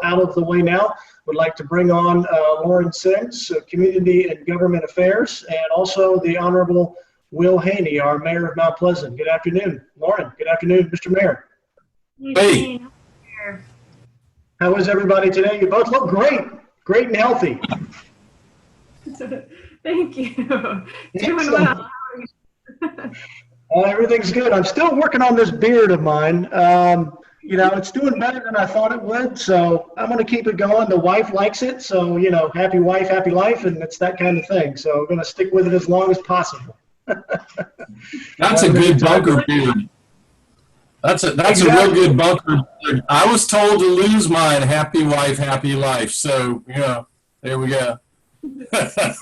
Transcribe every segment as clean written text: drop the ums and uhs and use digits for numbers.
out of the way now, would like to bring on Lauren Sims, Community and Government Affairs, and also the Honorable Will Haney, our Mayor of Mount Pleasant. Good afternoon, Lauren. Good afternoon, Mr. Mayor. Hey. How is everybody today? You both look great, great and healthy. Thank you. Doing well. Everything's good. I'm still working on this beard of mine. It's doing better than I thought it would, so I'm going to keep it going. The wife likes it, so, happy wife, happy life, and it's that kind of thing. So I'm going to stick with it as long as possible. That's a good bunker beard. That's a real good bunker beard. I was told to lose mine, happy wife, happy life. So, there we go.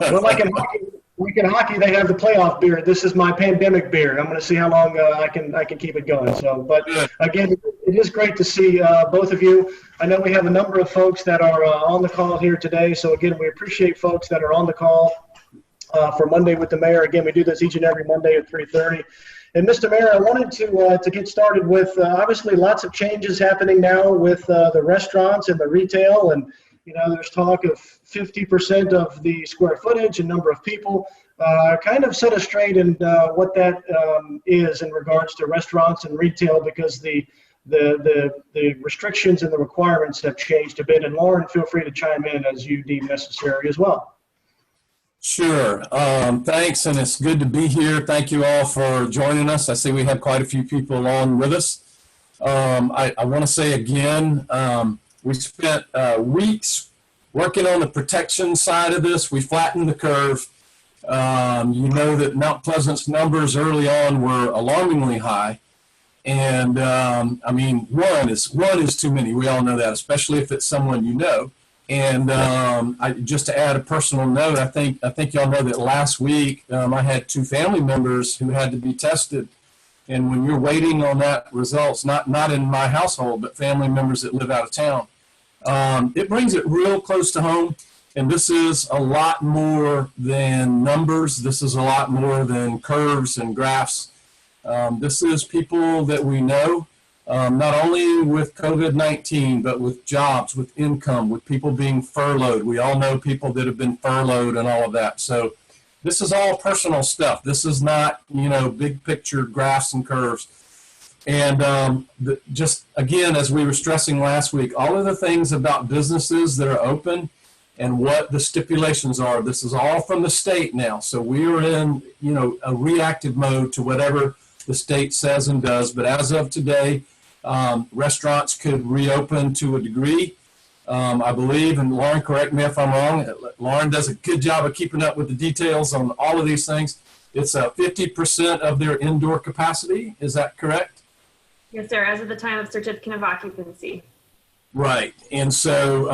Well, like in hockey, they have the playoff beard. This is my pandemic beard. I'm going to see how long I can keep it going. So, but again, it is great to see both of you. I know we have a number of folks that are on the call here today. So again, we appreciate folks that are on the call for Monday with the Mayor. Again, we do this each and every Monday at 3:30. And Mr. Mayor, I wanted to get started with obviously lots of changes happening now with the restaurants and the retail, and there's talk of 50% of the square footage and number of people. Kind of set us straight in what that is in regards to restaurants and retail, because the restrictions and the requirements have changed a bit. And Lauren, feel free to chime in as you deem necessary as well. Sure. Thanks, and it's good to be here. Thank you all for joining us. I see we have quite a few people on with us. I want to say again, we spent weeks working on the protection side of this. We flattened the curve. You know that Mount Pleasant's numbers early on were alarmingly high. And I mean, one is too many. We all know that, especially if it's someone you know. And just to add a personal note, I think y'all know that last week I had 2 family members who had to be tested. And when you're waiting on that results, not in my household, but family members that live out of town, it brings it real close to home. And this is a lot more than numbers. This is a lot more than curves and graphs. This is people that we know, not only with COVID-19, but with jobs, with income, with people being furloughed. We all know people that have been furloughed and all of that. So this is all personal stuff. This is not, big picture graphs and curves. And just again, as we were stressing last week, all of the things about businesses that are open and what the stipulations are, this is all from the state now. So we are in, a reactive mode to whatever the state says and does. But as of today, restaurants could reopen to a degree, I believe, and Lauren, correct me if I'm wrong. Lauren does a good job of keeping up with the details on all of these things. It's 50% of their indoor capacity. Is that correct? Yes, sir. As of the time of certificate of occupancy. Right. And so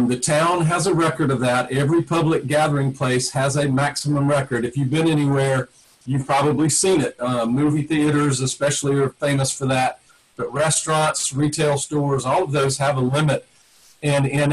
the town has a record of that. Every public gathering place has a maximum record. If you've been anywhere, you've probably seen it. Movie theaters especially are famous for that. But restaurants, retail stores, all of those have a limit. And in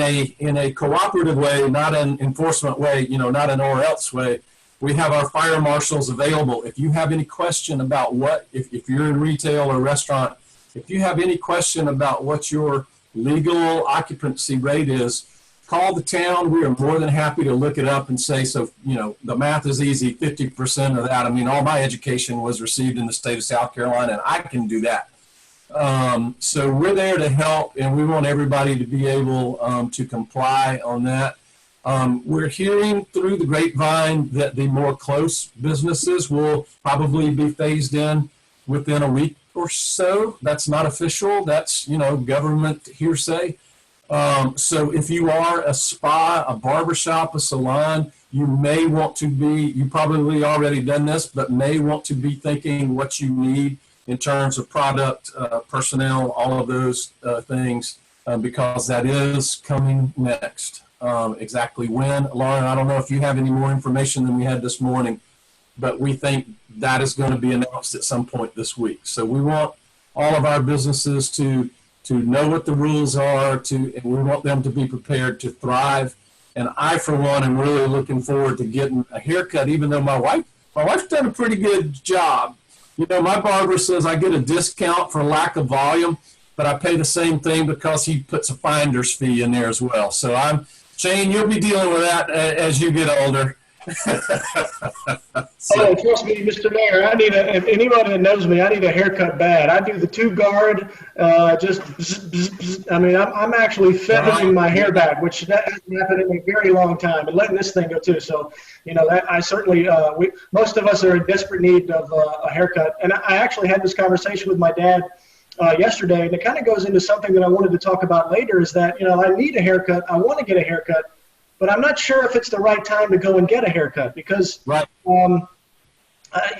a cooperative way, not an enforcement way, not an or else way, we have our fire marshals available. If you have any question about if you're in retail or restaurant, if you have any question about what your legal occupancy rate is, call the town. We are more than happy to look it up and say, so, the math is easy, 50% of that. I mean, all my education was received in the state of South Carolina, and I can do that. So we're there to help, and we want everybody to be able to comply on that. We're hearing through the grapevine that the more close businesses will probably be phased in within a week or so. That's not official. That's, government hearsay. So if you are a spa, a barbershop, a salon, you may want to be, you probably already done this, but may want to be thinking what you need in terms of product, personnel, all of those things, because that is coming next. Exactly when, Lauren, I don't know if you have any more information than we had this morning, but we think that is going to be announced at some point this week. So we want all of our businesses to know what the rules are, and we want them to be prepared to thrive. And I, for one, am really looking forward to getting a haircut, even though my wife's done a pretty good job. My barber says I get a discount for lack of volume. but I pay the same thing because he puts a finder's fee in there as well. So Shane, you'll be dealing with that as you get older. Oh, trust me, Mr. Mayor, if anybody that knows me, I need a haircut bad. I do the 2-guard, I'm actually feathering my hair back, which that hasn't happened in a very long time, and letting this thing go too. So, that I certainly, most of us are in desperate need of a haircut. And I actually had this conversation with my dad yesterday, and it kind of goes into something that I wanted to talk about later, is that, I need a haircut. I want to get a haircut, but I'm not sure if it's the right time to go and get a haircut because right.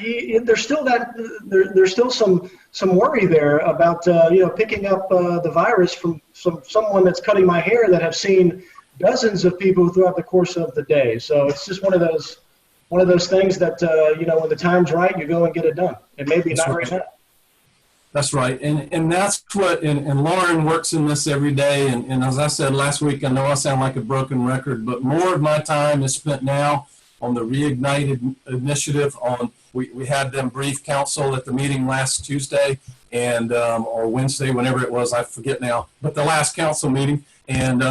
There's still some worry there about picking up the virus from someone that's cutting my hair that have seen dozens of people throughout the course of the day. So it's just one of those things that when the time's right, you go and get it done. And maybe That's not right. right now. That's right. And that's what, and Lauren works in this every day. And as I said last week, I know I sound like a broken record, but more of my time is spent now on the Reignited initiative. We had them brief council at the meeting last Tuesday or Wednesday, whenever it was, I forget now, but the last council meeting. And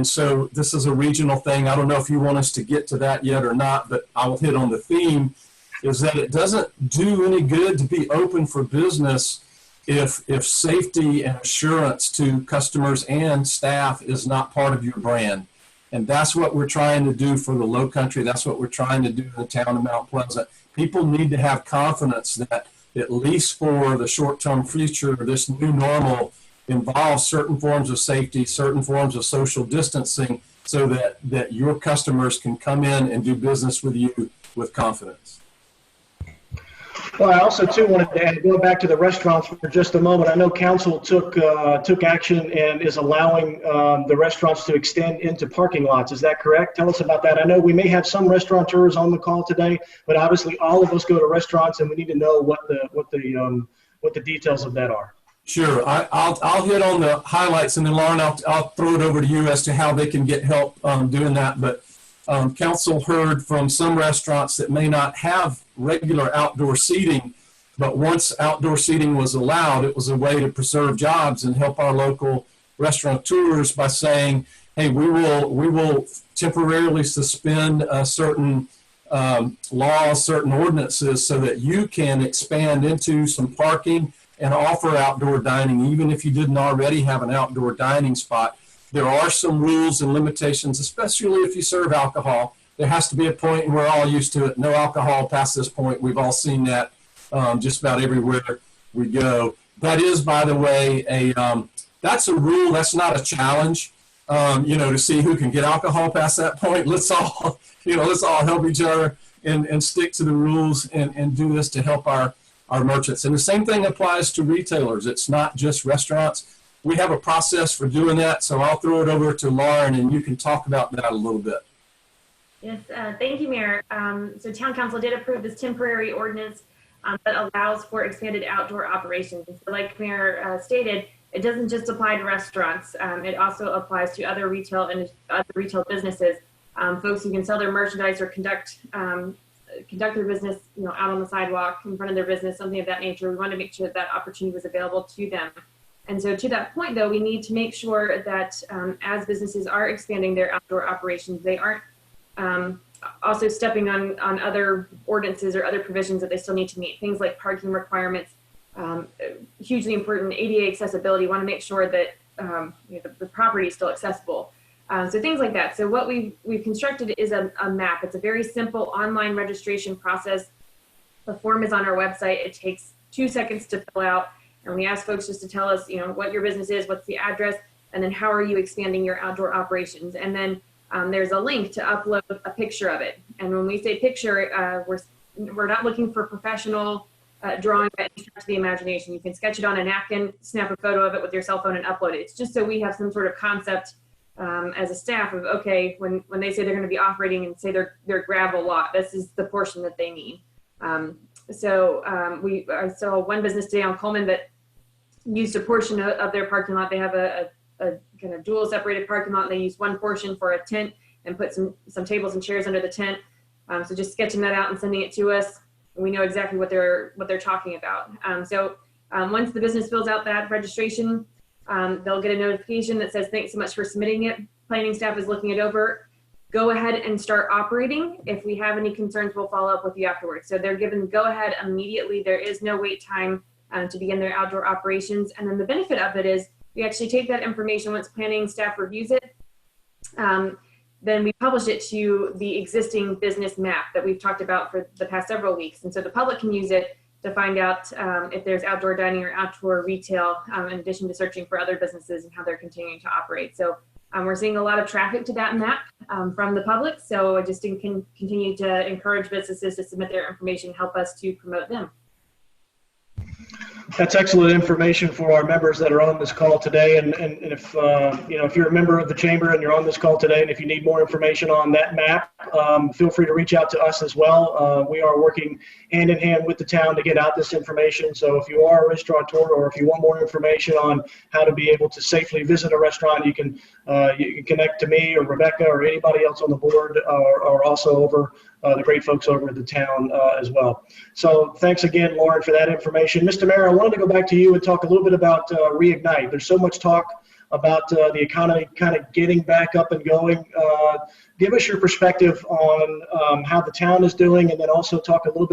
so this is a regional thing. I don't know if you want us to get to that yet or not, but I'll hit on the theme, is that it doesn't do any good to be open for business if safety and assurance to customers and staff is not part of your brand. And that's what we're trying to do for the Low Country. That's what we're trying to do in the town of Mount Pleasant. People need to have confidence that, at least for the short-term future, this new normal involves certain forms of safety, certain forms of social distancing, so that your customers can come in and do business with you with confidence. Well, I also too wanted to add, going back to the restaurants for just a moment. I know council took action and is allowing the restaurants to extend into parking lots. Is that correct? Tell us about that. I know we may have some restaurateurs on the call today, but obviously all of us go to restaurants, and we need to know what the details of that are. Sure, I'll hit on the highlights, and then Lauren, I'll throw it over to you as to how they can get help doing that. But council heard from some restaurants that may not have regular outdoor seating, but once outdoor seating was allowed, it was a way to preserve jobs and help our local restaurateurs by saying, hey, we will temporarily suspend certain laws, certain ordinances, so that you can expand into some parking and offer outdoor dining, even if you didn't already have an outdoor dining spot. There are some rules and limitations, especially if you serve alcohol. There has to be a point, and we're all used to it, no alcohol past this point. We've all seen that just about everywhere we go. That is, by the way, that's a rule. That's not a challenge, to see who can get alcohol past that point. Let's all help each other and stick to the rules and do this to help our merchants. And the same thing applies to retailers. It's not just restaurants. We have a process for doing that, so I'll throw it over to Lauren, and you can talk about that a little bit. Yes, thank you, Mayor. So Town Council did approve this temporary ordinance that allows for expanded outdoor operations. And so like Mayor stated, it doesn't just apply to restaurants. It also applies to other retail and other retail businesses, folks who can sell their merchandise or conduct their business, out on the sidewalk in front of their business, something of that nature. We want to make sure that opportunity was available to them. And so to that point, though, we need to make sure that as businesses are expanding their outdoor operations, they aren't also stepping on other ordinances or other provisions that they still need to meet. Things like parking requirements, hugely important, ADA accessibility. Want to make sure that the property is still accessible. So things like that. So what we've constructed is a map. It's a very simple online registration process. The form is on our website. It takes 2 seconds to fill out. And we ask folks just to tell us, what your business is, what's the address, and then how are you expanding your outdoor operations. And then there's a link to upload a picture of it. And when we say picture, we're not looking for professional drawing that to the imagination. You can sketch it on a napkin, snap a photo of it with your cell phone, and upload it. It's just so we have some sort of concept as a staff of, okay, when they say they're going to be operating and say their gravel lot, this is the portion that they mean. So I saw one business today on Coleman that used a portion of their parking lot. They have a kind of dual separated parking lot. And they use one portion for a tent and put some tables and chairs under the tent. So just sketching that out and sending it to us, and we know exactly what they're talking about. So once the business fills out that registration, They'll get a notification that says, thanks so much for submitting it. Planning staff is looking it over. Go ahead and start operating. If we have any concerns, we'll follow up with you afterwards. So they're given go ahead immediately. There is no wait time to begin their outdoor operations. And then the benefit of it is we actually take that information once planning staff reviews it. Then we publish it to the existing business map that we've talked about for the past several weeks. And so the public can use it to find out if there's outdoor dining or outdoor retail, in addition to searching for other businesses and how they're continuing to operate. So we're seeing a lot of traffic to that map from the public. So I just can continue to encourage businesses to submit their information, help us to promote them. That's excellent information for our members that are on this call today. And if if you're a member of the chamber and you're on this call today, and if you need more information on that map, feel free to reach out to us as well. We are working hand in hand with the town to get out this information. So if you are a restaurateur, or if you want more information on how to be able to safely visit a restaurant, you can connect to me or Rebecca or anybody else on the board, or also over the great folks over at the town as well. So thanks again, Lauren, for that information. Mr. Mayor, I wanted to go back to you and talk a little bit about Reignite. There's so much talk about the economy kind of getting back up and going. Give us your perspective on how the town is doing, and then also talk a little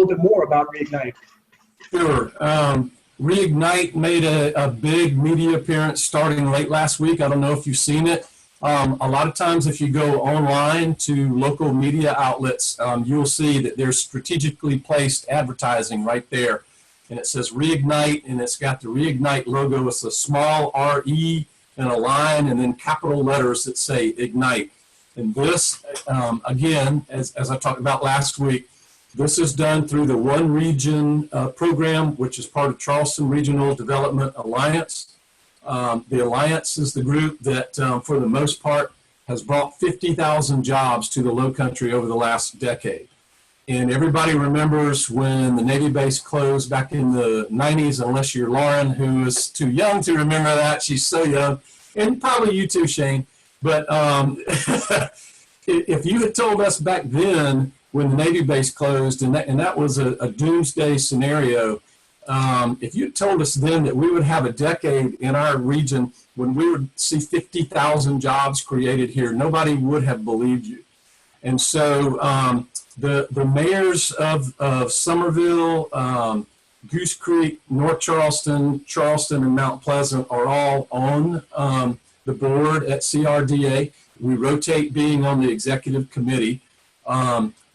bit more about Reignite. Sure. Reignite made a big media appearance starting late last week. I don't know if you've seen it. A lot of times if you go online to local media outlets, you'll see that there's strategically placed advertising right there. And it says Reignite, and it's got the Reignite logo. It's a small R-E and a line, and then capital letters that say Ignite. And this, again, as I talked about last week, this is done through the One Region program, which is part of Charleston Regional Development Alliance. The Alliance is the group that, for the most part, has brought 50,000 jobs to the Lowcountry over the last decade. And everybody remembers when the Navy base closed back in the 90s, unless you're Lauren, who is too young to remember that. She's so young. And probably you too, Shane. But if you had told us back then when the Navy base closed, and that was a doomsday scenario, if you had told us then that we would have a decade in our region when we would see 50,000 jobs created here, nobody would have believed you. And so the mayors of Somerville, Goose Creek, North Charleston, and Mount Pleasant are all on the board at CRDA. We rotate being on the executive committee.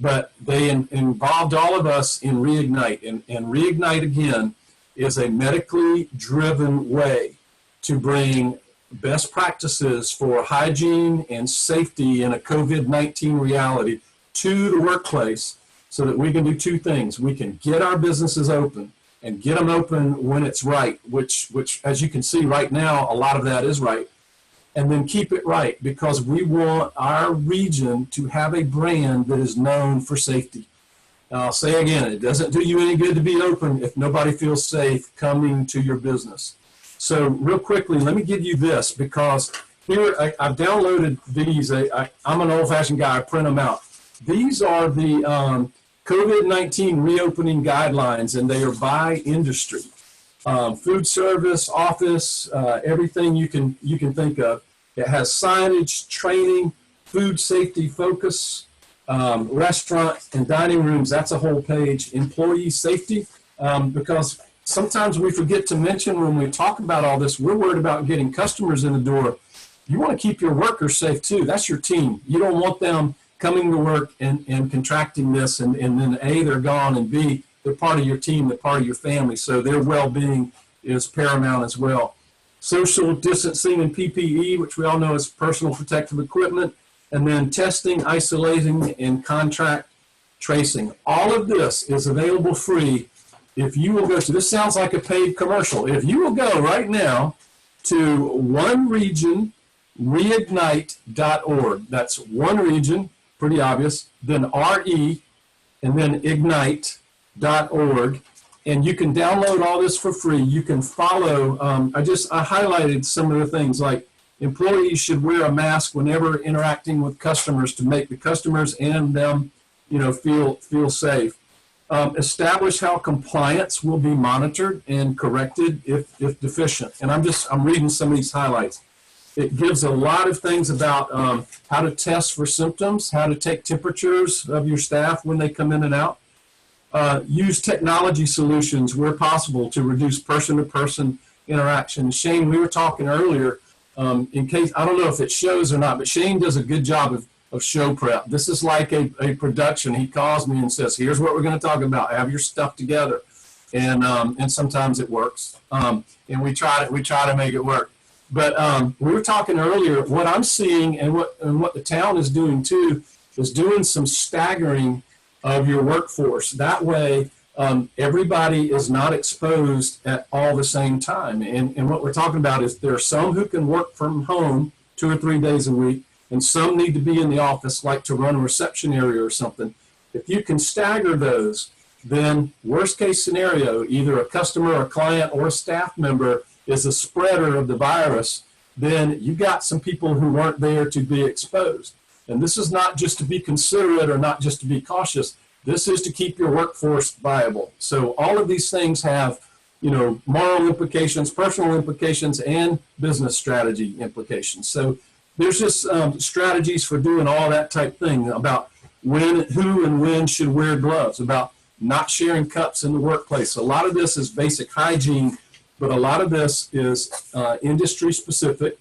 But they involved all of us in Reignite. And Reignite, again, is a medically driven way to bring best practices for hygiene and safety in a COVID-19 reality to the workplace, so that we can do two things. We can get our businesses open and get them open when it's right, which as you can see right now, a lot of that is right. And then keep it right, because we want our region to have a brand that is known for safety. Now, I'll say again, it doesn't do you any good to be open if nobody feels safe coming to your business. So real quickly, let me give you this, because here I've downloaded these. I'm an old-fashioned guy. I print them out. These are the COVID-19 reopening guidelines, and they are by industry. Food service, office, everything you can think of. It has signage, training, food safety focus, restaurant and dining rooms. That's a whole page. Employee safety, because sometimes we forget to mention when we talk about all this, we're worried about getting customers in the door. You want to keep your workers safe too. That's your team. You don't want them coming to work and contracting this, and then A, they're gone, and B, they're part of your team, they're part of your family, so their well-being is paramount as well. Social distancing and PPE, which we all know is personal protective equipment, and then testing, isolating, and contact tracing. All of this is available free if you will go to, this sounds like a paid commercial, if you will go right now to oneregionreignite.org. That's one region, pretty obvious, then RE, and then ignite.org. And you can download all this for free. You can follow, I highlighted some of the things, like employees should wear a mask whenever interacting with customers to make the customers and them, feel safe. Establish how compliance will be monitored and corrected if deficient. And I'm reading some of these highlights. It gives a lot of things about how to test for symptoms, how to take temperatures of your staff when they come in and out. Use technology solutions where possible to reduce person-to-person interaction. Shane, we were talking earlier, in case, I don't know if it shows or not, but Shane does a good job of show prep. This is like a production. He calls me and says, here's what we're going to talk about. Have your stuff together. And sometimes it works. And we try to make it work. But we were talking earlier, what I'm seeing and what the town is doing too, is doing some staggering of your workforce. That way, everybody is not exposed at all the same time. And what we're talking about is there are some who can work from home 2 or 3 days a week, and some need to be in the office, like to run a reception area or something. If you can stagger those, then worst case scenario, either a customer, a client, or a staff member is a spreader of the virus, then you got some people who weren't there to be exposed. And this is not just to be considerate or not just to be cautious. This is to keep your workforce viable. So all of these things have, moral implications, personal implications, and business strategy implications. So there's just strategies for doing all that type thing about who and when should wear gloves, about not sharing cups in the workplace. A lot of this is basic hygiene, but a lot of this is industry specific,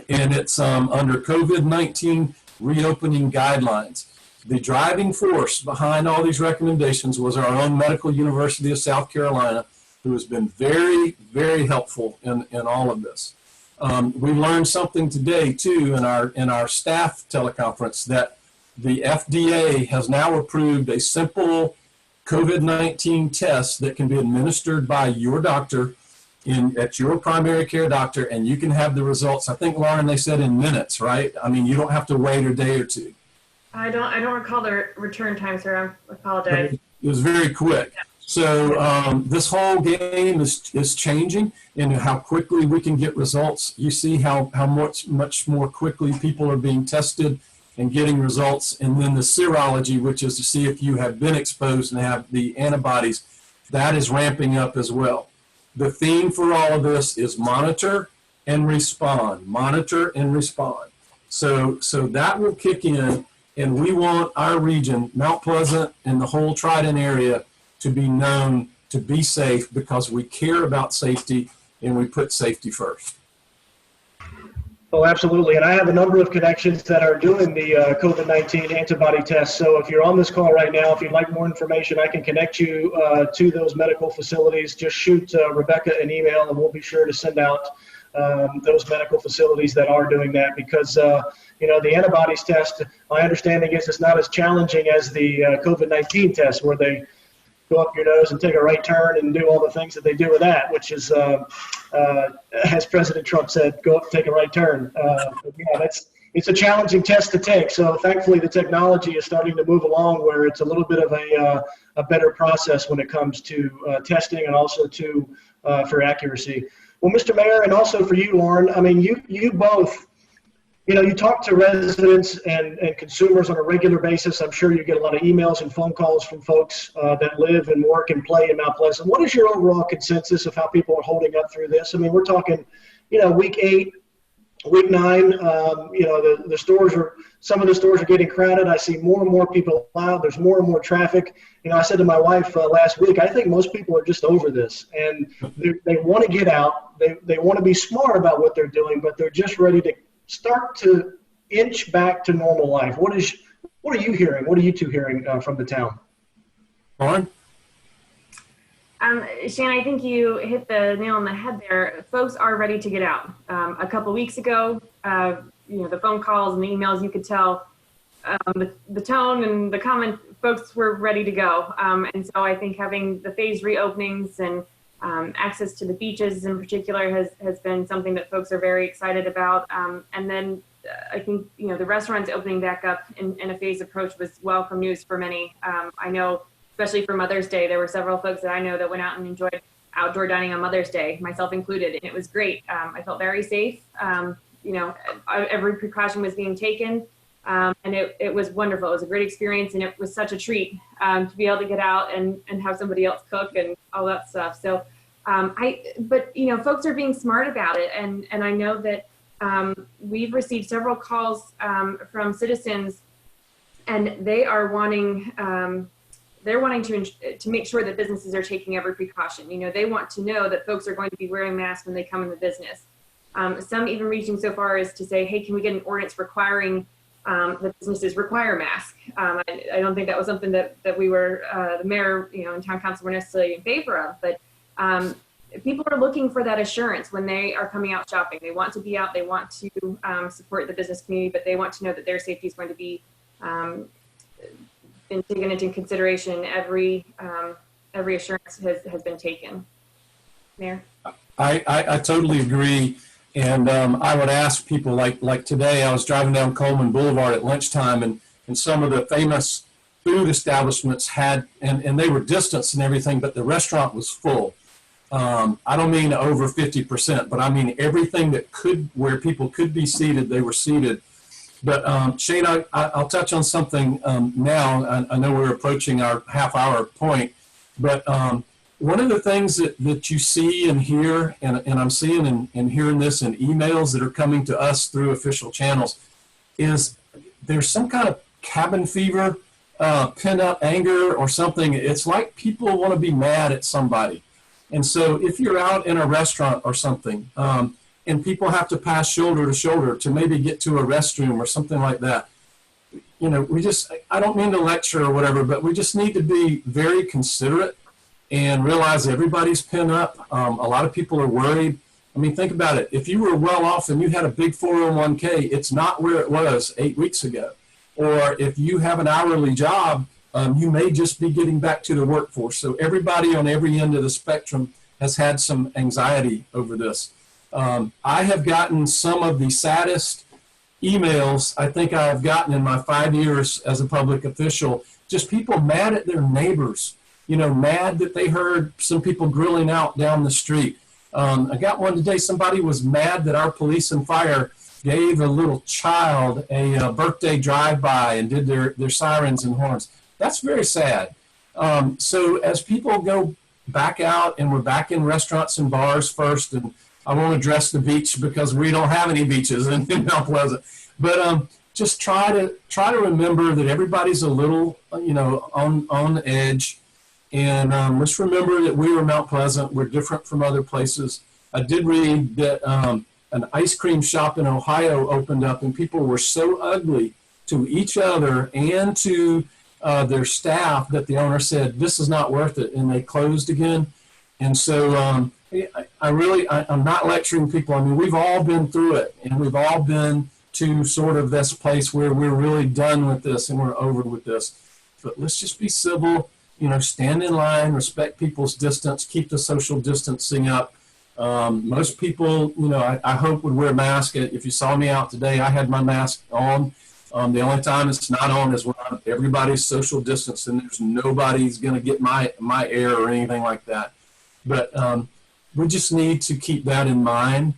and it's under COVID-19 reopening guidelines. The driving force behind all these recommendations was our own Medical University of South Carolina, who has been very, very helpful in all of this. We learned something today too in our staff teleconference that the FDA has now approved a simple COVID-19 test that can be administered by your doctor at your primary care doctor, and you can have the results. I think, Lauren, they said in minutes, right? I mean, you don't have to wait a day or two. I don't recall the return time, sir. I apologize. It was very quick. So this whole game is changing in how quickly we can get results. You see how much more quickly people are being tested and getting results. And then the serology, which is to see if you have been exposed and have the antibodies, that is ramping up as well. The theme for all of this is monitor and respond, monitor and respond. So that will kick in, and we want our region, Mount Pleasant and the whole Trident area, to be known to be safe because we care about safety and we put safety first. Oh, absolutely. And I have a number of connections that are doing the COVID-19 antibody tests. So if you're on this call right now, if you'd like more information, I can connect you to those medical facilities. Just shoot Rebecca an email and we'll be sure to send out those medical facilities that are doing that, because the antibodies test, my understanding is it's not as challenging as the COVID-19 test, where they go up your nose and take a right turn and do all the things that they do with that, which is, as President Trump said, go up and take a right turn. It's a challenging test to take. So thankfully the technology is starting to move along where it's a little bit of a better process when it comes to testing and also for accuracy. Well, Mr. Mayor, and also for you, Lauren, I mean, you both, you talk to residents and consumers on a regular basis. I'm sure you get a lot of emails and phone calls from folks that live and work and play in Mount Pleasant. What is your overall consensus of how people are holding up through this? I mean, we're talking, week 8, week 9, the stores some of the stores are getting crowded. I see more and more people out. There's more and more traffic. I said to my wife last week, I think most people are just over this, and they want to get out. They want to be smart about what they're doing, but they're just ready to start to inch back to normal life. What are you hearing? What are you two hearing from the town? Lauren? Shannon, I think you hit the nail on the head there. Folks are ready to get out. A couple weeks ago, the phone calls and the emails, you could tell the tone and the comment, folks were ready to go. And so I think having the phased reopenings and access to the beaches in particular has been something that folks are very excited about. And then I think, the restaurants opening back up in a phased approach was welcome news for many. I know, especially for Mother's Day, there were several folks that I know that went out and enjoyed outdoor dining on Mother's Day, myself included, and it was great. I felt very safe. Every precaution was being taken. And it was wonderful. It was a great experience, and it was such a treat to be able to get out and have somebody else cook and all that stuff. So, but folks are being smart about it, and I know that we've received several calls from citizens, and they are wanting to make sure that businesses are taking every precaution. They want to know that folks are going to be wearing masks when they come in the business. Some even reaching so far as to say, hey, can we get an ordinance requiring the businesses require masks? I don't think that was something that we were, the mayor, and town council were necessarily in favor of, but people are looking for that assurance when they are coming out shopping. They want to be out, they want to support the business community, but they want to know that their safety is going to be been taken into consideration. Every assurance has been taken. Mayor? I totally agree. And I would ask people like today, I was driving down Coleman Boulevard at lunchtime, and some of the famous food establishments had, and they were distanced and everything, but the restaurant was full. I don't mean over 50%, but I mean everything where people could be seated, they were seated. But Shane, I'll touch on something now. I know we're approaching our half-hour point, but one of the things that you see and hear, and I'm seeing and hearing this in emails that are coming to us through official channels, is there's some kind of cabin fever, pent-up anger or something. It's like people want to be mad at somebody. And so if you're out in a restaurant or something, and people have to pass shoulder to shoulder to maybe get to a restroom or something like that, I don't mean to lecture or whatever, but we just need to be very considerate and realize everybody's pent up. A lot of people are worried. I mean, think about it. If you were well off and you had a big 401k, it's not where it was 8 weeks ago. Or if you have an hourly job, you may just be getting back to the workforce. So everybody on every end of the spectrum has had some anxiety over this. I have gotten some of the saddest emails I think I've gotten in my 5 years as a public official, just people mad at their neighbors, mad that they heard some people grilling out down the street. I got one today, somebody was mad that our police and fire gave a little child a birthday drive-by and did their sirens and horns. That's very sad. So as people go back out, and we're back in restaurants and bars first, and I won't address the beach because we don't have any beaches in Mount Pleasant. But just try to remember that everybody's a little, on edge. And let's remember that we were Mount Pleasant. We're different from other places. I did read that an ice cream shop in Ohio opened up, and people were so ugly to each other and to their staff that the owner said, this is not worth it, and they closed again. And so I'm not lecturing people. I mean, we've all been through it, and we've all been to sort of this place where we're really done with this and we're over with this. But let's just be civil, stand in line, respect people's distance, keep the social distancing up. Most people, I hope would wear a mask. If you saw me out today, I had my mask on. The only time it's not on is when everybody's social distance and there's nobody's going to get my air or anything like that. But we just need to keep that in mind.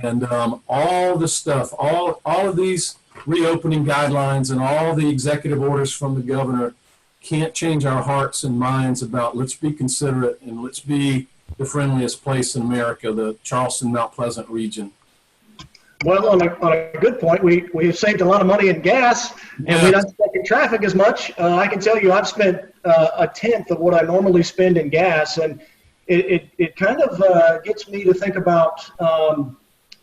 And all the stuff, all of these reopening guidelines and all the executive orders from the governor can't change our hearts and minds about let's be considerate and let's be the friendliest place in America, the Charleston, Mount Pleasant region. Well, on a good point, we've saved a lot of money in gas, and we're not stuck in traffic as much. I can tell you I've spent a tenth of what I normally spend in gas, and it kind of gets me to think about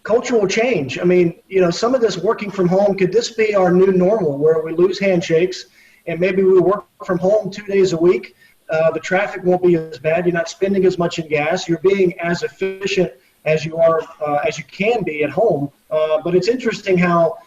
cultural change. I mean, some of this working from home, could this be our new normal where we lose handshakes and maybe we work from home 2 days a week? The traffic won't be as bad. You're not spending as much in gas. You're being as efficient as you are, as you can be at home. But it's interesting how,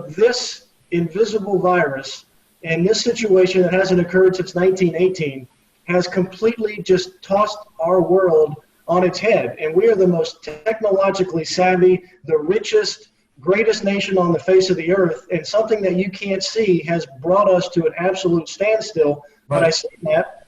this invisible virus and this situation that hasn't occurred since 1918 has completely just tossed our world on its head. And we are the most technologically savvy, the richest, greatest nation on the face of the earth. And something that you can't see has brought us to an absolute standstill. But I say that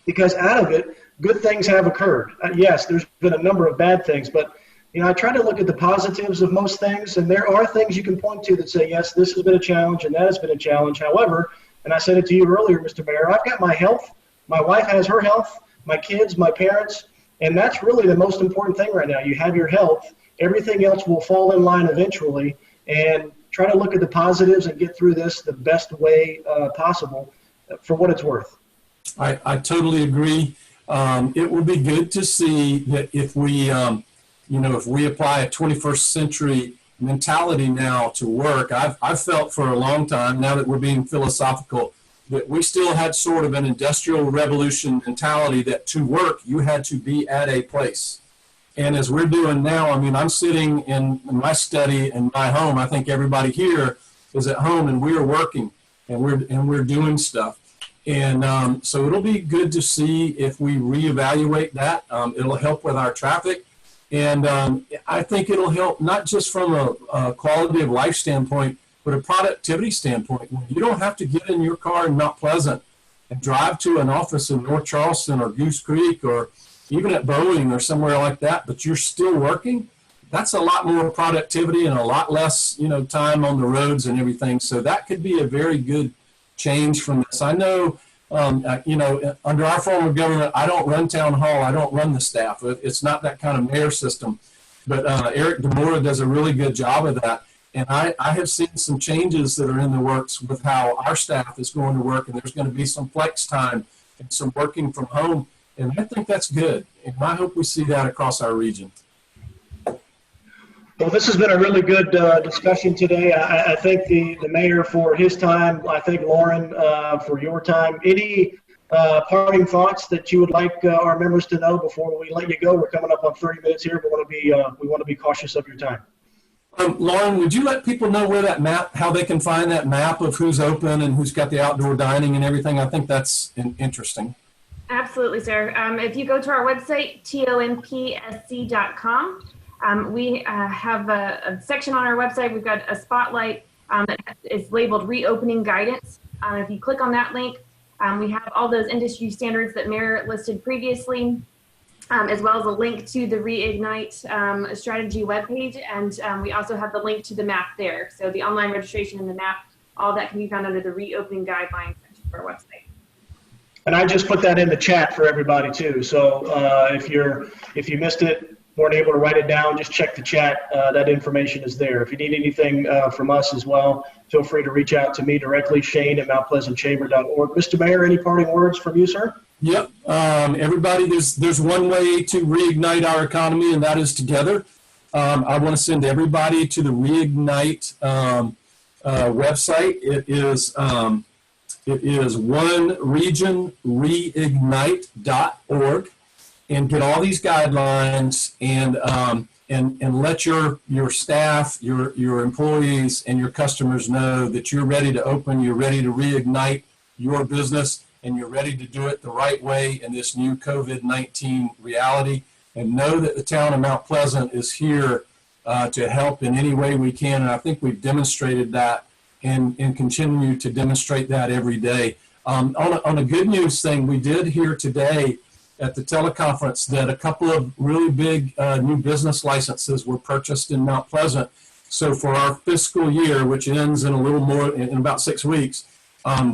because out of it, good things have occurred. Yes, there's been a number of bad things, but I try to look at the positives of most things, and there are things you can point to that say, yes, this has been a challenge and that has been a challenge. However, and I said it to you earlier, Mr. Mayor, I've got my health, my wife has her health, my kids, my parents, and that's really the most important thing right now. You have your health, everything else will fall in line eventually, and try to look at the positives and get through this the best way possible for what it's worth. I totally agree. It would be good to see that if we, if we apply a 21st century mentality now to work. I've felt for a long time, now that we're being philosophical, that we still had sort of an industrial revolution mentality that to work, you had to be at a place. And as we're doing now, I mean, I'm sitting in my study in my home. I think everybody here is at home and we're working and we're doing stuff. And so it'll be good to see if we reevaluate that. It'll help with our traffic. And I think it'll help not just from a quality of life standpoint, but a productivity standpoint. You don't have to get in your car in Mount Pleasant and drive to an office in North Charleston or Goose Creek or even at Boeing or somewhere like that, but you're still working. That's a lot more productivity and a lot less, time on the roads and everything. So that could be a very good change from this. I know, under our form of government, I don't run town hall. I don't run the staff. It's not that kind of mayor system. But Eric DeMora does a really good job of that. And I have seen some changes that are in the works with how our staff is going to work. And there's going to be some flex time and some working from home. And I think that's good. And I hope we see that across our region. Well, this has been a really good discussion today. I thank the mayor for his time. I thank Lauren for your time. Any parting thoughts that you would like our members to know before we let you go? We're coming up on 30 minutes here. We want to be cautious of your time. Lauren, would you let people know where that map, how they can find that map of who's open and who's got the outdoor dining and everything? I think that's interesting. Absolutely, sir. If you go to our website, tompsc.com, we have a section on our website. We've got a spotlight that is labeled Reopening Guidance. If you click on that link, we have all those industry standards that Mayor listed previously, as well as a link to the Reignite strategy webpage. And we also have the link to the map there. So the online registration and the map, all that can be found under the Reopening Guidelines section of our website. And I just put that in the chat for everybody too. So if you missed it, weren't able to write it down, just check the chat. That information is there. If you need anything from us as well, feel free to reach out to me directly, Shane at MountPleasantChamber.org. Mr. Mayor, any parting words from you, sir? Yep. Everybody, there's one way to reignite our economy, and that is together. I want to send everybody to the Reignite website. It is oneregionreignite.org, and get all these guidelines and let your staff, your employees, and your customers know that you're ready to open, you're ready to reignite your business, and you're ready to do it the right way in this new COVID-19 reality. And know that the town of Mount Pleasant is here to help in any way we can. And I think we've demonstrated that and continue to demonstrate that every day. On a good news thing, we did hear today at the teleconference that a couple of really big new business licenses were purchased in Mount Pleasant. So for our fiscal year, which ends in in about 6 weeks,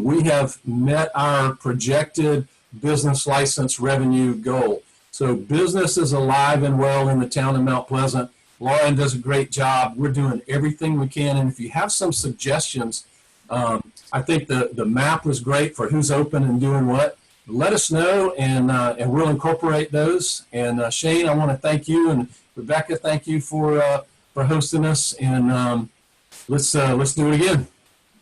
we have met our projected business license revenue goal. So business is alive and well in the town of Mount Pleasant. Lauren does a great job. We're doing everything we can. And if you have some suggestions, I think the map was great for who's open and doing what. Let us know, and we'll incorporate those. And Shane, I want to thank you, and Rebecca, thank you for hosting us. And let's do it again.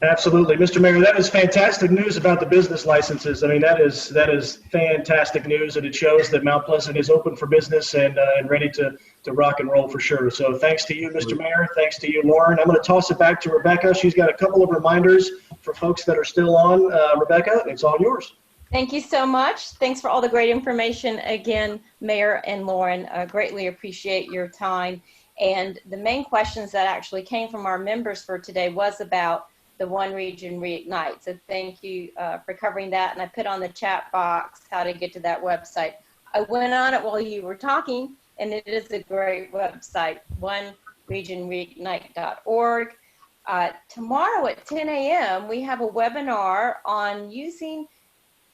Absolutely, Mr. Mayor. That is fantastic news about the business licenses. I mean, that is fantastic news, and it shows that Mount Pleasant is open for business and ready to rock and roll for sure. So thanks to you, Mr. Mayor. Thanks to you, Lauren. I'm going to toss it back to Rebecca. She's got a couple of reminders for folks that are still on. Rebecca, it's all yours. Thank you so much. Thanks for all the great information again, Mayor and Lauren. Greatly appreciate your time. And the main questions that actually came from our members for today was about the One Region Reignite. So thank you for covering that. And I put on the chat box how to get to that website. I went on it while you were talking, and it is a great website, oneregionreignite.org. Tomorrow at 10 a.m., we have a webinar on using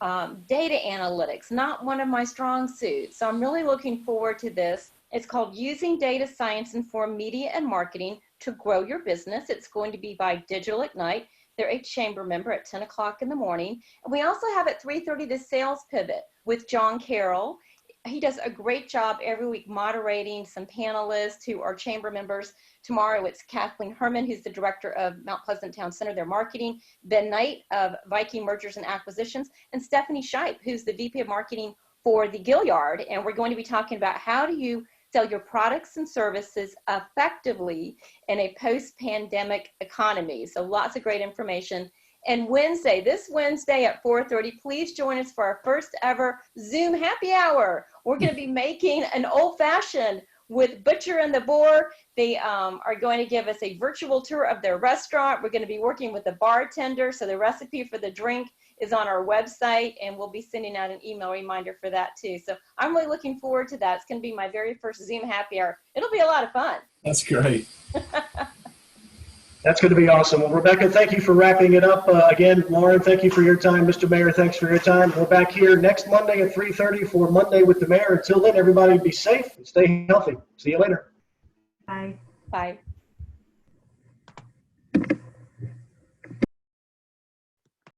data analytics, not one of my strong suits. So I'm really looking forward to this. It's called Using Data Science Informed Media and Marketing to Grow Your Business. It's going to be by Digital Ignite. They're a chamber member at 10 o'clock in the morning. And we also have at 3:30 the Sales Pivot with John Carroll. He does a great job every week moderating some panelists who are chamber members. Tomorrow it's Kathleen Herman, who's the director of Mount Pleasant Town Center, their marketing, Ben Knight of Viking Mergers and Acquisitions, and Stephanie Scheib, who's the VP of Marketing for the Gilliard. And we're going to be talking about how do you sell your products and services effectively in a post-pandemic economy. So lots of great information. And this Wednesday at 4:30, please join us for our first ever Zoom happy hour. We're going to be making an old fashioned with Butcher and the Boar. They are going to give us a virtual tour of their restaurant. We're going to be working with the bartender. So the recipe for the drink is on our website, and we'll be sending out an email reminder for that too. So I'm really looking forward to that. It's going to be my very first Zoom happy hour. It'll be a lot of fun. That's great. That's going to be awesome. Well, Rebecca, thank you for wrapping it up. Again, Lauren, thank you for your time. Mr. Mayor, thanks for your time. We're back here next Monday at 3:30 for Monday with the Mayor. Until then, everybody be safe and stay healthy. See you later. Bye. Bye.